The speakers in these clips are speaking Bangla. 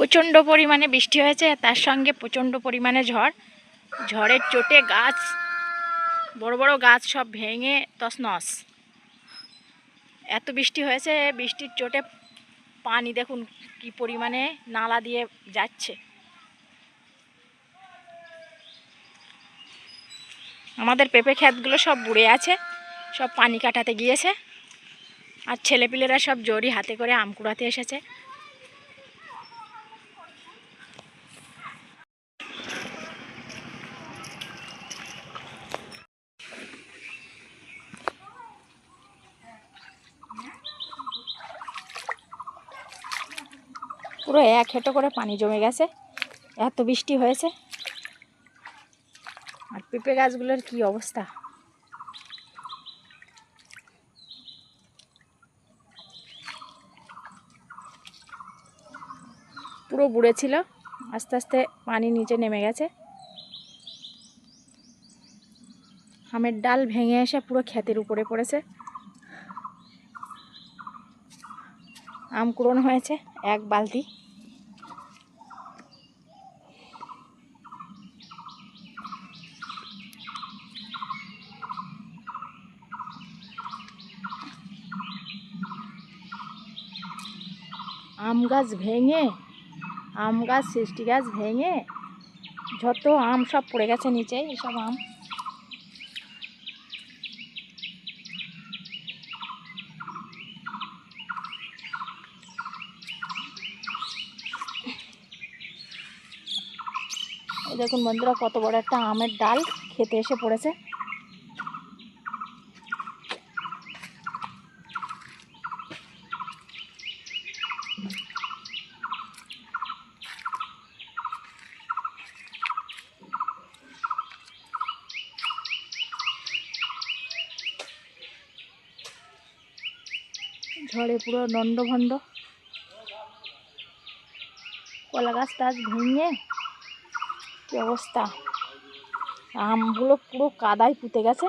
প্রচণ্ড পরিমাণে বৃষ্টি হয়েছে, তার সঙ্গে প্রচণ্ড পরিমাণে ঝড়। ঝড়ের চোটে গাছ, বড় বড় গাছ সব ভেঙে তছনছ। এত বৃষ্টি হয়েছে, বৃষ্টির চোটে পানি দেখুন কি পরিমাণে নালা দিয়ে যাচ্ছে। আমাদের পেঁপে ক্ষেতগুলো সব বুড়ে আছে, সব পানি কাটাতে গিয়েছে। আর ছেলেপিলেরা সব জড়ি হাতে করে আম কুড়াতে এসেছে। পুরো এক হেঁটো করে পানি জমে গেছে, এত বৃষ্টি হয়েছে। আর পেঁপে গাছগুলোর কি অবস্থা! পুরো বুড়ে ছিল, আস্তে আস্তে পানি নিচে নেমে গেছে। আমের ডাল ভেঙে এসে পুরো ক্ষেতের উপরে পড়েছে। আম কুড়োনো হয়েছে এক বালতি। আম গাছ ভেঙে, আম গাছ, সৃষ্টি গাছ ভেঙে যত আম সব পড়ে গেছে নিচে। এইসব আম এই দেখুন বন্ধুরা, কত বড় একটা আমের ডাল খেতে এসে পড়েছে। ঝড়ে পুরো নন্ডভন্ড, কলা গাছ টাছ ভেঙে কি অবস্থা! আমগুলো পুরো কাদায় পুঁতে গেছে।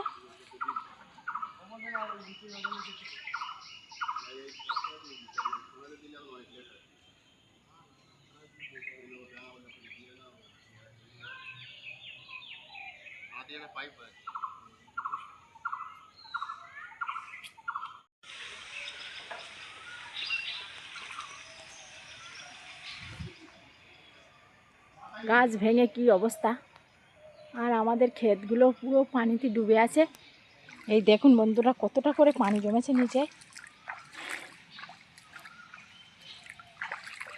গাছ ভেঙে কি অবস্থা! আর আমাদের ক্ষেতগুলো পুরো পানিতে ডুবে আছে। এই দেখুন বন্ধুরা, কতটা করে পানি জমেছে নিচে।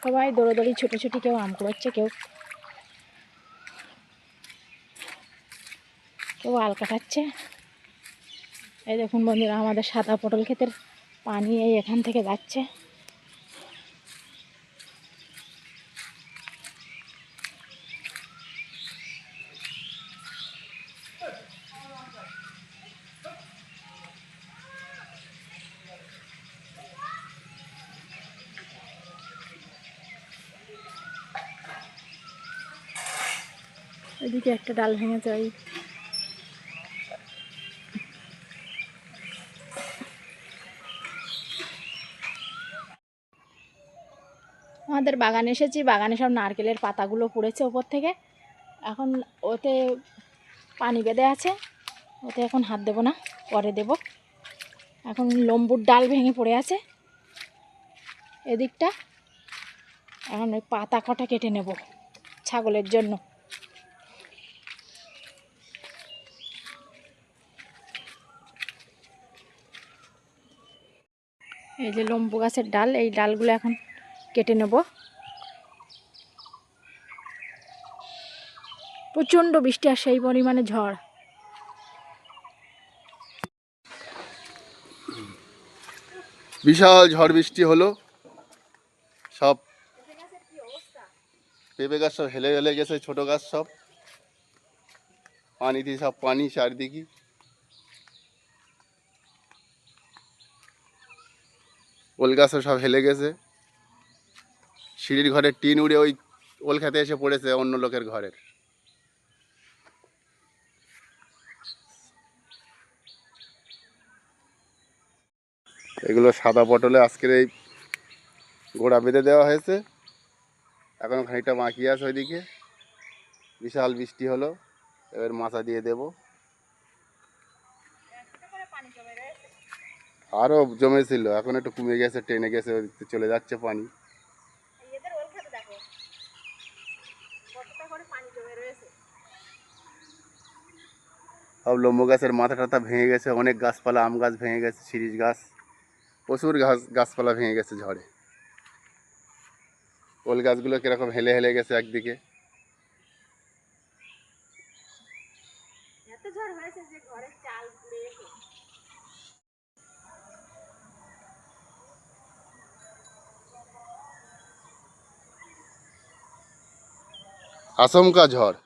সবাই দৌড়োদৌড়ি ছুটোছুটি, কেউ আম কুড়াচ্ছে, কেউ কেউ আল কাটাচ্ছে। এই দেখুন বন্ধুরা, আমাদের সাদা পটল ক্ষেতের পানি এই এখান থেকে যাচ্ছে। এদিকে একটা ডাল ভেঙে যায়। আমাদের বাগানে এসেছি, বাগানে সব নারকেলের পাতাগুলো পড়েছে ওপর থেকে। এখন ওতে পানি বেঁধে আছে, ওতে এখন হাত দেবো না, পরে দেব। এখন লম্বুর ডাল ভেঙে পড়ে আছে এদিকটা। এখন ওই পাতা কটা কেটে নেব ছাগলের জন্য। এই যে লম্বু গাছের ডাল, এই ডালগুলো এখন কেটে নেব। প্রচণ্ড বৃষ্টি আর সেই পরিমাণে ঝড়। বিশাল ঝড় বৃষ্টি হলো, সব পেঁপে গাছ সব হেলে হেলে গেছে, ছোট গাছ সব পানিতে, সব পানি চারিদিকে। ওল গাছও সব হেলে গেছে। সিঁড়ির ঘরের টিন উড়ে ওই ওল খেতে এসে পড়েছে অন্য লোকের ঘরের। এগুলো সাদা পটলে আজকের এই গোড়া বেঁধে দেওয়া হয়েছে। এখনও খানিকটা বাকি আছে ওইদিকে। বিশাল বৃষ্টি হলো, এবার মাচা দিয়ে দেব। আরও জমেছিল, এখন একটু কমে গেছে, টেনে গেছে, ওদিকে চলে যাচ্ছে পানি। সব লম্বু গাছের মাথা টাথা ভেঙে গেছে, অনেক গাছপালা, আম গাছ ভেঙে গেছে, শিরীষ গাছ, প্রচুর গাছপালা ভেঙে গেছে ঝড়ে। ওল গাছগুলো কিরকম হেলে হেলে গেছে একদিকে। এত ঝড় হয়েছে যে ঘরের চাল উড়ে গেছে। আচমকা ঝড়।